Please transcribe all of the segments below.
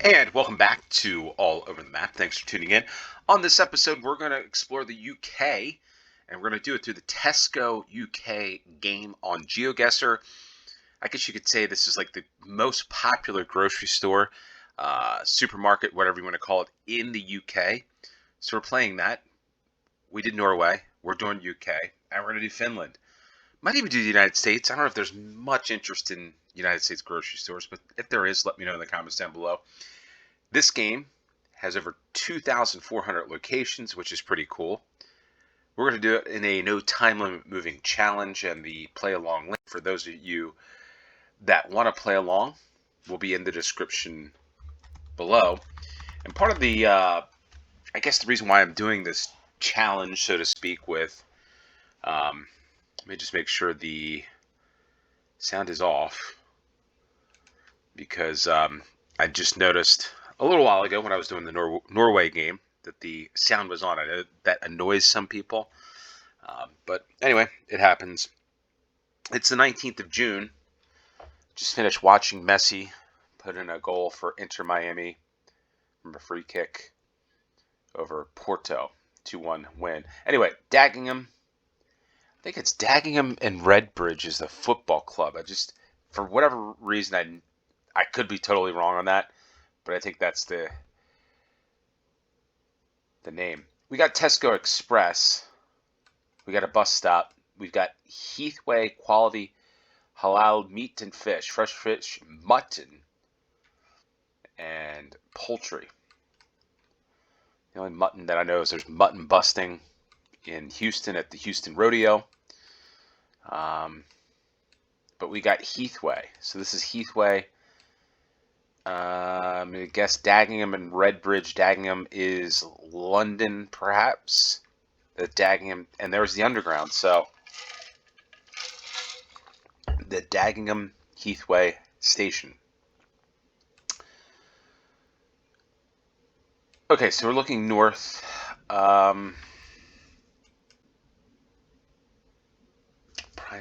And welcome back to All Over the Map. Thanks for tuning in. On this episode, we're going to explore the UK, and we're going to do it through the Tesco UK game on GeoGuessr. I guess you could say this is like the most popular grocery store, supermarket, whatever you want to call it, in the UK. So we're playing that. We did Norway. We're doing UK, and we're going to do Finland. Might even do the United States. I don't know if there's much interest in United States grocery stores, but if there is, let me know in the comments down below. This game has over 2,400 locations, which is pretty cool. We're going to do it in a no time limit moving challenge, and the play along link for those of you that want to play along will be in the description below. And part of the, I guess the reason why I'm doing this challenge, so to speak, with, let me just make sure the sound is off, because I just noticed a little while ago when I was doing the Norway game that the sound was on. I know that annoys some people, but anyway, it happens. It's the 19th of June. Just finished watching Messi put in a goal for Inter Miami from a free kick over Porto, 2-1 win. Anyway, Dagenham. I think it's Dagenham and Redbridge is the football club. For whatever reason, I could be totally wrong on that, but I think that's the name. We got Tesco Express. We got a bus stop. We've got Heathway Quality Halal Meat and Fish, fresh fish, mutton, and poultry. The only mutton that I know is there's mutton busting in Houston at the Houston Rodeo. But we got Heathway. So this is Heathway. I'm going to guess Dagenham and Redbridge. Dagenham is London, perhaps. The Dagenham, and there's the Underground. So the Dagenham Heathway Station. Okay, so we're looking north. Prime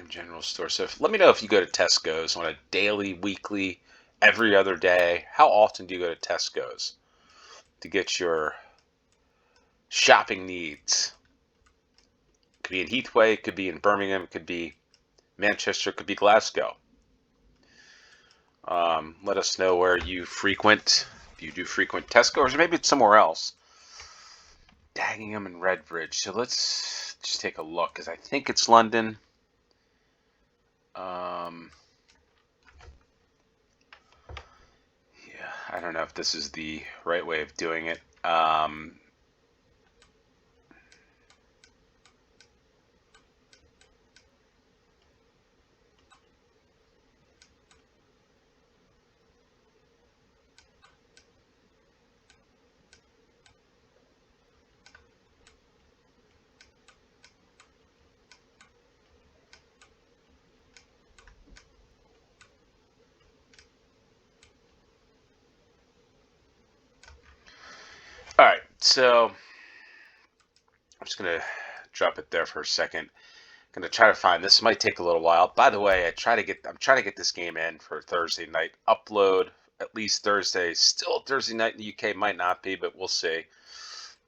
General Store. So let me know if you go to Tesco's on a daily, weekly, every other day. How often do you go to Tesco's to get your shopping needs? Could be in Heathway, it could be in Birmingham, it could be Manchester, it could be Glasgow. Let us know where you frequent. If you do frequent Tesco's, or maybe it's somewhere else. Dagenham and Redbridge. So let's just take a look, because I think it's London. Yeah, I don't know if this is the right way of doing it. All right, so I'm just gonna drop it there for a second. I'm gonna try to find this. Might take a little while. By the way, I'm trying to get this game in for Thursday night upload. At least Thursday. Still Thursday night in the UK, might not be, but we'll see.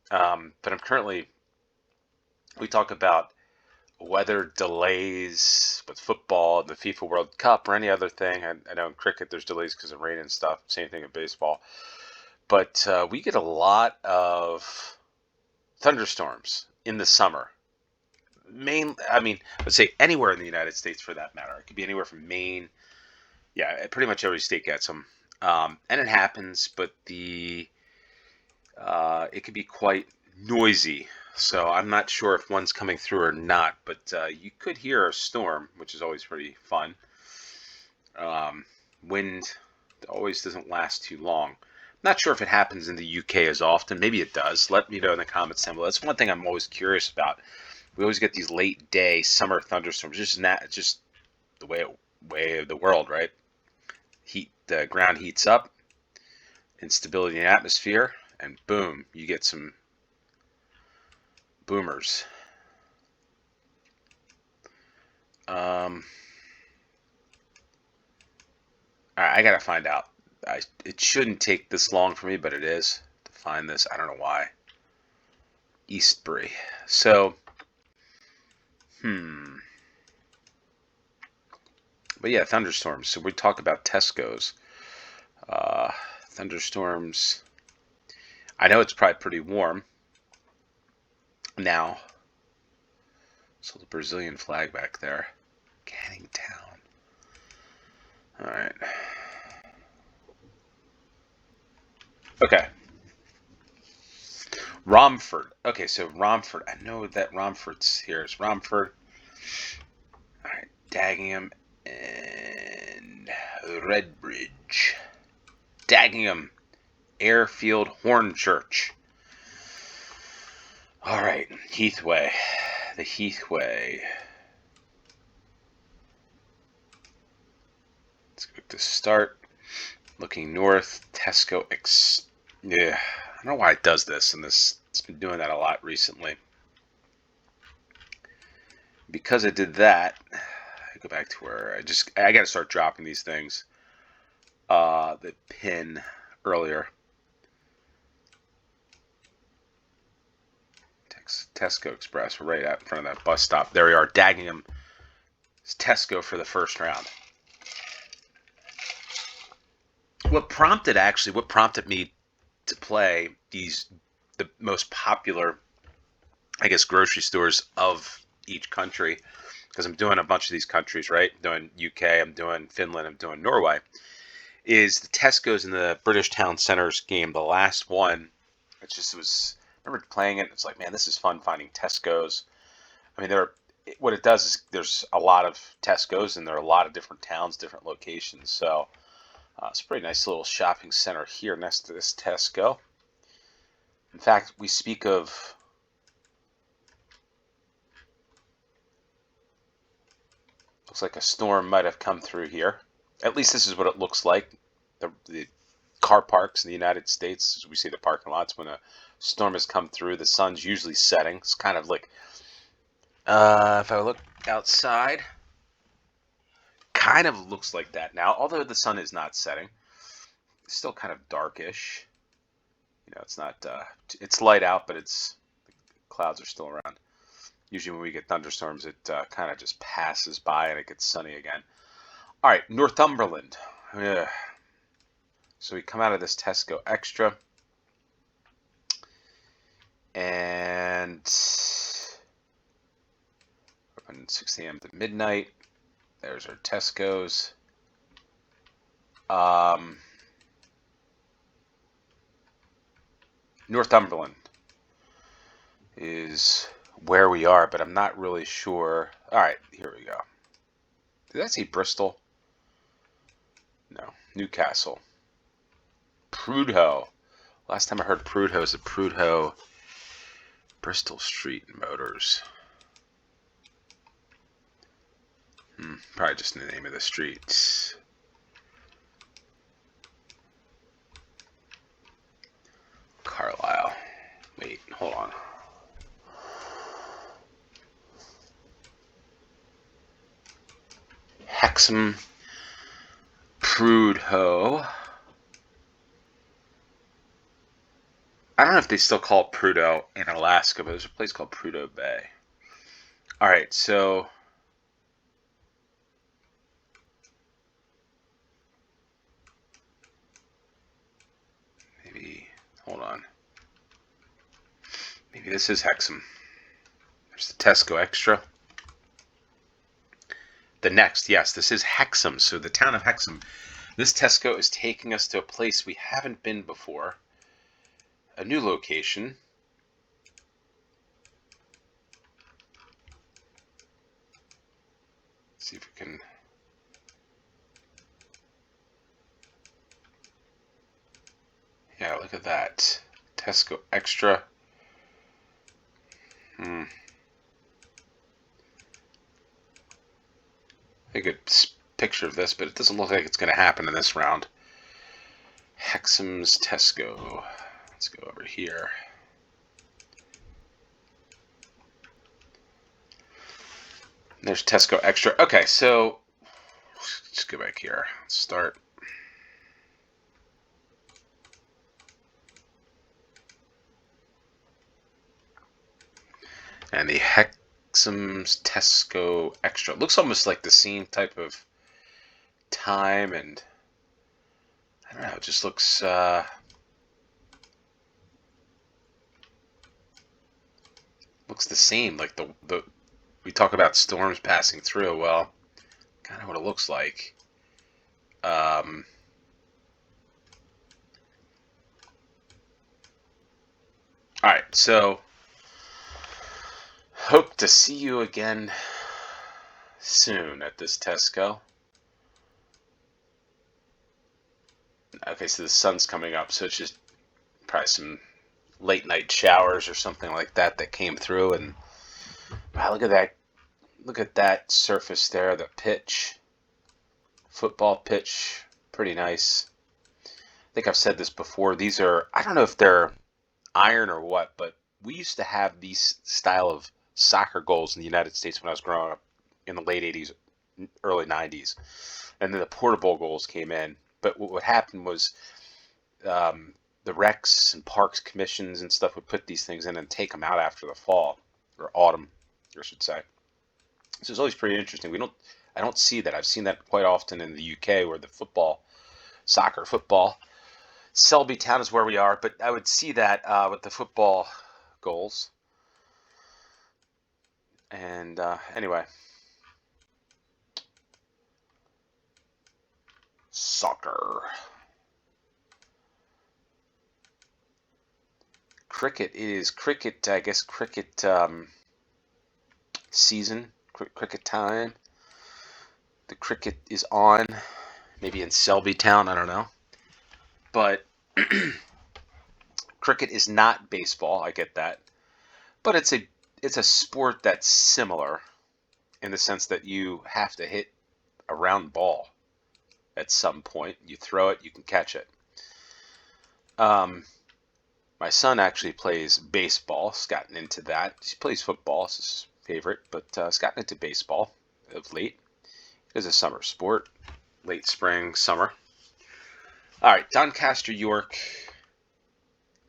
But I'm currently. We talk about weather delays with football and the FIFA World Cup or any other thing. I know in cricket there's delays because of rain and stuff. Same thing in baseball. But we get a lot of thunderstorms in the summer. Let's say anywhere in the United States for that matter. It could be anywhere from Maine. Yeah, pretty much every state gets them. And it happens, but it could be quite noisy. So I'm not sure if one's coming through or not, but you could hear a storm, which is always pretty fun. Wind always doesn't last too long. Not sure if it happens in the UK as often. Maybe it does. Let me know in the comments down below. That's one thing I'm always curious about. We always get these late day summer thunderstorms. It's just the way of the world, right? The ground heats up, instability in the atmosphere, and boom, you get some boomers. All right, I gotta find out. It shouldn't take this long for me, but it is to find this. I don't know why. Eastbury. So, but yeah, thunderstorms. So we talk about Tesco's. Thunderstorms. I know it's probably pretty warm now. So the Brazilian flag back there. Canning Town. All right. Okay. Romford. Okay, so Romford. I know that Romford's here. It's Romford. All right. Dagenham and Redbridge. Dagenham Airfield Hornchurch. All right. Heathway. The Heathway. Let's go to start. Looking north. Tesco. Yeah. I don't know why it does this, and it's been doing that a lot recently. Because I did that, I go back to where I got to start dropping these things. The pin earlier. Tesco Express. We're right out in front of that bus stop. There we are. Dagenham. It's Tesco for the first round. What prompted me to play the most popular, I guess, grocery stores of each country, because I'm doing a bunch of these countries, right? I'm doing UK, I'm doing Finland, I'm doing Norway, is the Tesco's in the British Town Centres game, the last one. I remember playing it, it's like, man, this is fun finding Tesco's. I mean, what it does is there's a lot of Tesco's, and there are a lot of different towns, different locations, so it's a pretty nice little shopping center here next to this Tesco. In fact, we speak of looks like a storm might have come through here. At least this is what it looks like. The car parks in the United States, we see the parking lots when a storm has come through. The sun's usually setting. It's kind of like, if I look outside, kind of looks like that now. Although the sun is not setting, it's still kind of darkish. You know, it's not. It's light out, but the clouds are still around. Usually when we get thunderstorms, it kind of just passes by and it gets sunny again. All right, Northumberland. Yeah. So we come out of this Tesco Extra. And open 6 a.m. to midnight. There's our Tesco's. Northumberland is where we are, but I'm not really sure. All right, here we go. Did I see Bristol? No. Newcastle. Prudhoe. Last time I heard Prudhoe is the Prudhoe Bristol Street Motors. Probably just the name of the street. Carlisle. Wait, hold on. Hexham, Prudhoe. I don't know if they still call it Prudhoe in Alaska, but there's a place called Prudhoe Bay. All right, so maybe, hold on. Maybe this is Hexham. There's the Tesco Extra. The next, yes, this is Hexham. So the town of Hexham. This Tesco is taking us to a place we haven't been before. A new location. Let's see if we can. Yeah, look at that. Tesco Extra. A good picture of this, but it doesn't look like it's going to happen in this round. Hexham's Tesco. Let's go over here. There's Tesco Extra. Okay, so let's go back here. Let's start. And the Hexham's Tesco Extra. Looks almost like the same type of time, and I don't know, it just looks looks the same. Like the we talk about storms passing through. Well, kind of what it looks like. All right, so hope to see you again soon at this Tesco. Okay, so the sun's coming up, so it's just probably some late night showers or something like that that came through. And wow, look at that! Look at that surface there, the pitch, football pitch, pretty nice. I think I've said this before. These are, I don't know if they're iron or what, but we used to have these style of soccer goals in the United States when I was growing up in the late 80s, early 90s. And then the portable goals came in. But what happened was the recs and parks commissions and stuff would put these things in and take them out after the fall, or autumn, I should say. So it's always pretty interesting. I don't see that. I've seen that quite often in the UK where the soccer football, Selby town is where we are, but I would see that with the football goals. And anyway, soccer. Cricket is cricket, I guess cricket season, cricket time. The cricket is on, maybe in Selby town, I don't know. But cricket is not baseball, I get that. But it's a sport that's similar in the sense that you have to hit a round ball at some point. You throw it, you can catch it. My son actually plays baseball. He's gotten into that. He plays football, it's his favorite, but he's gotten into baseball of late. It's a summer sport, late spring, summer. All right, Doncaster, York,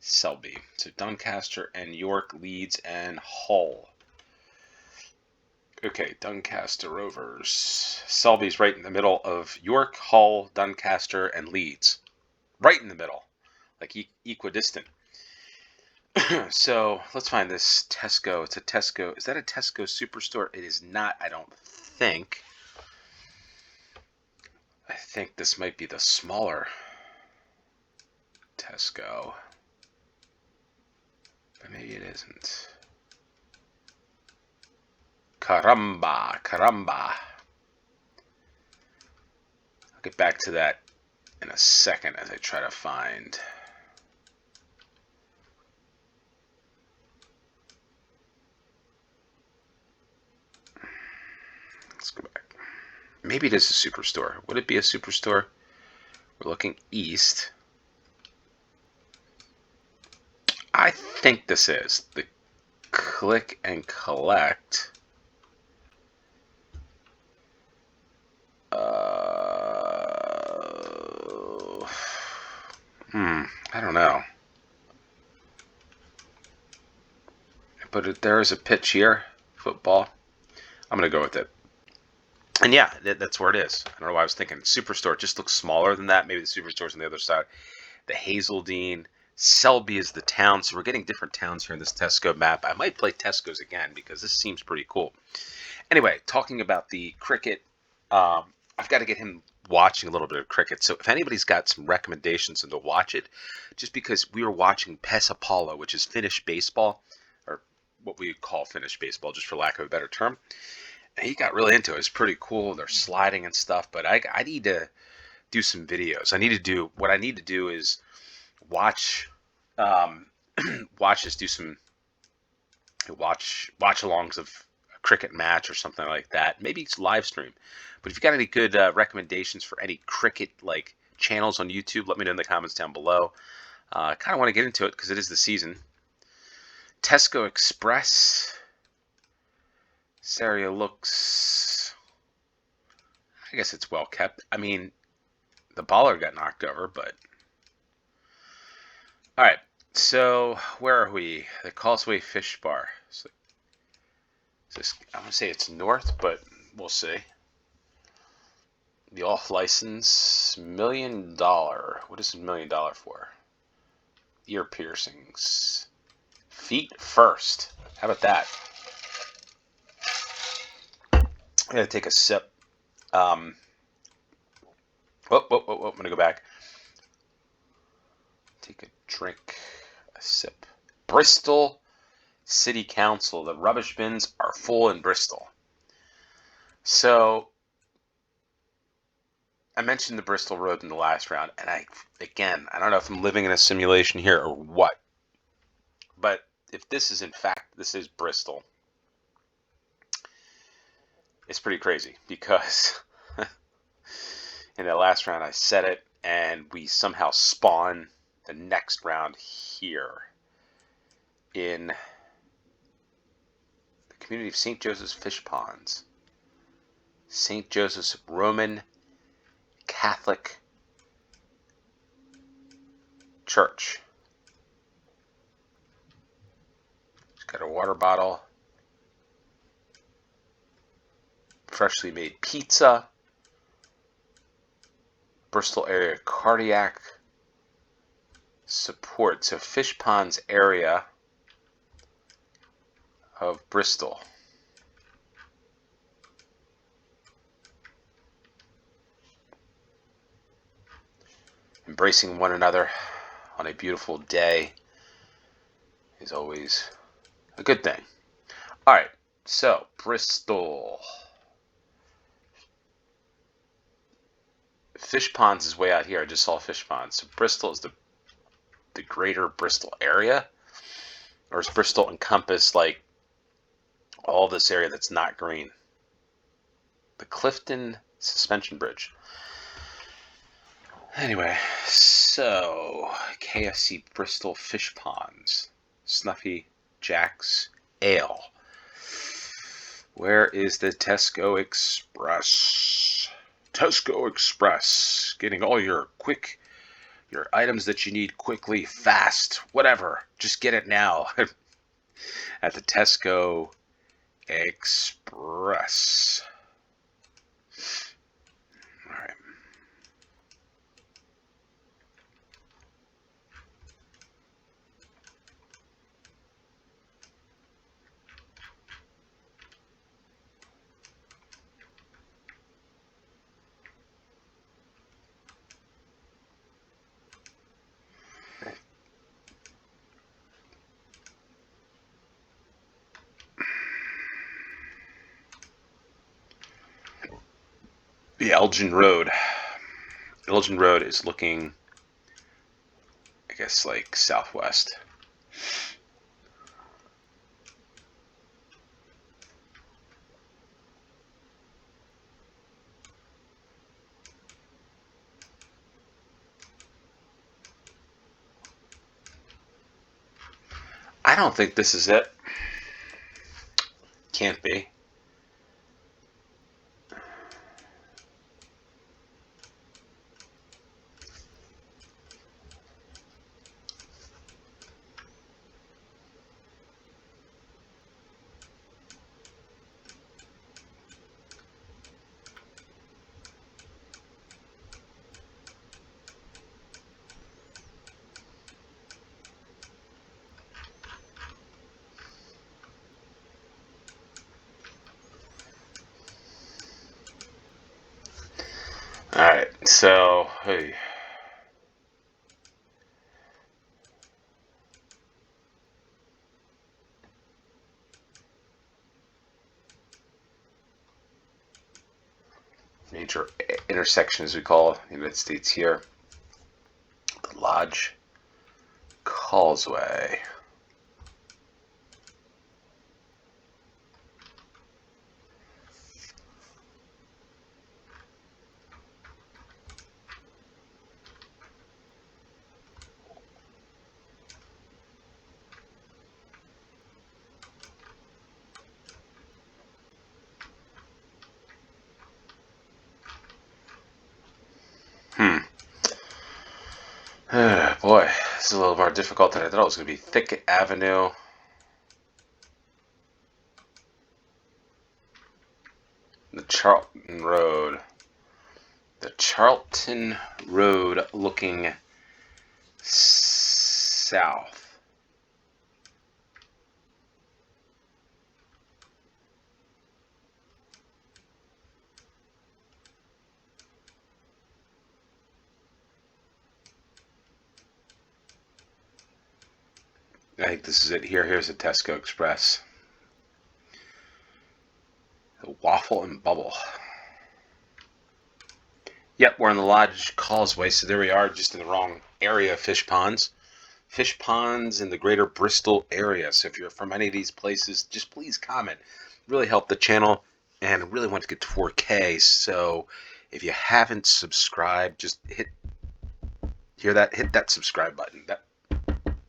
Selby. So Doncaster and York, Leeds and Hull. Okay, Doncaster Rovers. Selby's right in the middle of York, Hull, Doncaster, and Leeds. Right in the middle, like equidistant. So let's find this Tesco. It's a Tesco. Is that a Tesco Superstore? It is not, I don't think. I think this might be the smaller Tesco. But maybe it isn't. Caramba. I'll get back to that in a second as I try to find. Let's go back. Maybe it is a Superstore. Would it be a Superstore? We're looking east. I think this is the click and collect. I don't know. But there is a pitch here, football. I'm going to go with it. And yeah, that's where it is. I don't know why I was thinking Superstore. It just looks smaller than that. Maybe the Superstore's on the other side. The Hazeldean. Selby is the town. So we're getting different towns here in this Tesco map. I might play Tesco's again because this seems pretty cool. Anyway, talking about the cricket, I've got to get him watching a little bit of cricket. So if anybody's got some recommendations and to watch it, just because we were watching Pesapallo, which is Finnish baseball, or what we call Finnish baseball, just for lack of a better term. And he got really into it. It's pretty cool. They're sliding and stuff, but I need to do some videos. What I need to do is watch us do some watch-alongs of a cricket match or something like that. Maybe it's live stream. But if you've got any good recommendations for any cricket-like channels on YouTube, let me know in the comments down below. I kind of want to get into it because it is the season. Tesco Express. This area looks, I guess it's well kept. I mean, the baller got knocked over, but. All right, so where are we? The Causeway Fish Bar. So I'm going to say it's north, but we'll see. The off license, $1 million. What is $1 million for? Ear piercings. Feet first. How about that? I'm going to take a sip. I'm going to go back. Take a drink. A sip. Bristol City Council. The rubbish bins are full in Bristol. So, I mentioned the Bristol Road in the last round, and I don't know if I'm living in a simulation here or what, but if this is in fact, this is Bristol, it's pretty crazy because in the last round I said it, and we somehow spawn the next round here in the community of St. Joseph's Fish Ponds. St. Joseph's Roman Catholic Church. She's got a water bottle, freshly made pizza, Bristol area cardiac support. So Fish Ponds area of Bristol. Embracing one another on a beautiful day is always a good thing. All right, so Bristol. Fish Ponds is way out here. I just saw Fish Ponds. So Bristol is the greater Bristol area? Or does Bristol encompass like all this area that's not green? The Clifton Suspension Bridge. Anyway, so KFC Bristol Fish Ponds. Snuffy Jack's Ale. Where is the Tesco Express? Tesco Express. Getting all your items that you need quickly, fast, whatever. Just get it now at the Tesco Express. All right. The Elgin Road. Elgin Road is looking, I guess, like southwest. I don't think this is it. Can't be. Alright, so, hey. Major intersection, as we call the United States here. The Lodge Causeway. Boy, this is a little more difficult than I thought it was going to be. Thicket Avenue. The Charlton Road. The Charlton Road looking south. I think this is it here. Here's the Tesco Express. The Waffle and Bubble. Yep, we're on the Lodge Causeway, so there we are, just in the wrong area of fish ponds. Fish ponds in the greater Bristol area. So if you're from any of these places, just please comment. Really help the channel, and I really want to get to 4K. So if you haven't subscribed, just hit that subscribe button. That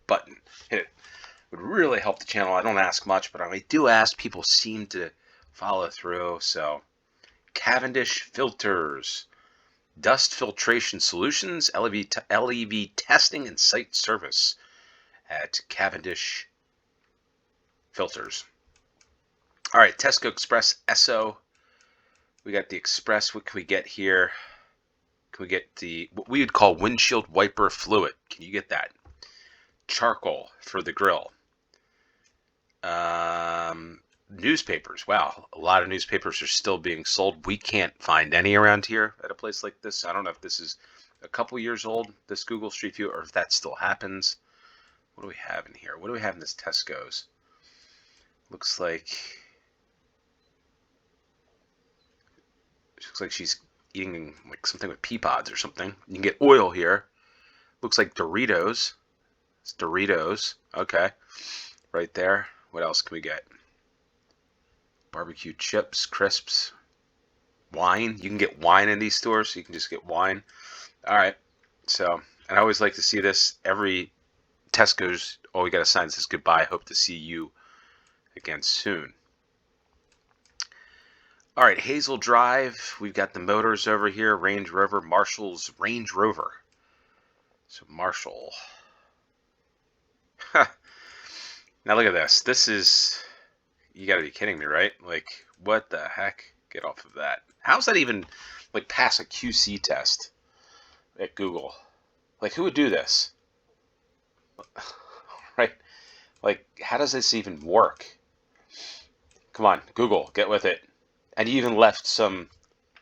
button. Hit it. Would really help the channel. I don't ask much, but I do ask. People seem to follow through. So Cavendish Filters. Dust Filtration Solutions, LEV Testing and Site Service at Cavendish Filters. All right, Tesco Express SO. We got the Express. What can we get here? Can we get what we would call windshield wiper fluid? Can you get that? Charcoal for the grill. Newspapers. Wow, a lot of newspapers are still being sold. We can't find any around here at a place like this. I don't know if this is a couple years old, this Google Street View, or if that still happens. What do we have in here? What do we have in this Tesco's? Looks like she's eating like something with pea pods or something. You can get oil here. Looks like Doritos. It's Doritos. Okay, right there. What else can we get? Barbecue chips, crisps, wine. You can get wine in these stores, so you can just get wine. All right. So, and I always like to see this. Every Tesco's, we got a sign that says goodbye. Hope to see you again soon. All right, Hazel Drive. We've got the motors over here. Range Rover, Marshall's Range Rover. So Marshall. Now look at this. This is... You gotta be kidding me, right? Like, what the heck? Get off of that. How's that even, like, pass a QC test at Google? Like, who would do this? Right? Like, how does this even work? Come on, Google, get with it. And you even left some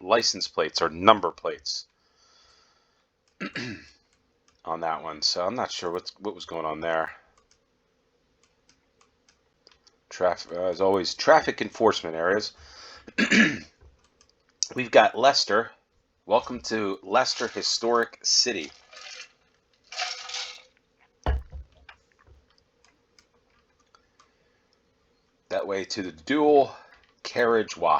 license plates or number plates on that one. So I'm not sure what was going on there. Traffic, as always, traffic enforcement areas. We've got Leicester. Welcome to Leicester Historic City. That way to the dual carriageway.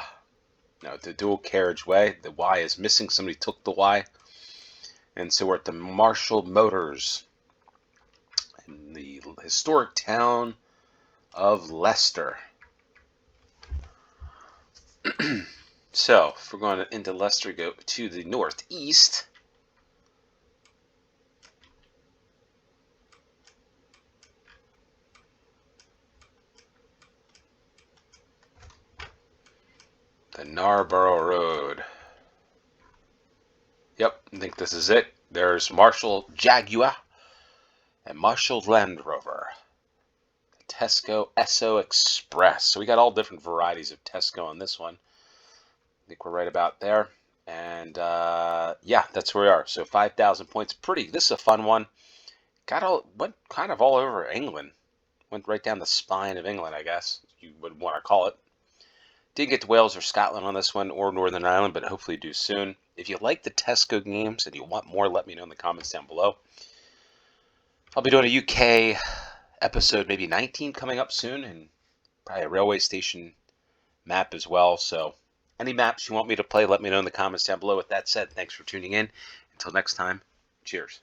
No, the dual carriageway. The Y is missing. Somebody took the Y. And so we're at the Marshall Motors in the historic town of Leicester. So, if we're going into Leicester, go to the northeast. The Narborough Road. Yep, I think this is it. There's Marshall Jaguar and Marshall Land Rover. Tesco SO Express. So we got all different varieties of Tesco on this one. I think we're right about there. And yeah, that's where we are. So 5,000 points. This is a fun one. Went kind of all over England. Went right down the spine of England, I guess you would want to call it. Didn't get to Wales or Scotland on this one, or Northern Ireland, but hopefully do soon. If you like the Tesco games and you want more, let me know in the comments down below. I'll be doing a UK episode maybe 19 coming up soon, and probably a railway station map as well. So any maps you want me to play, let me know in the comments down below. With that said, thanks for tuning in. Until next time, cheers.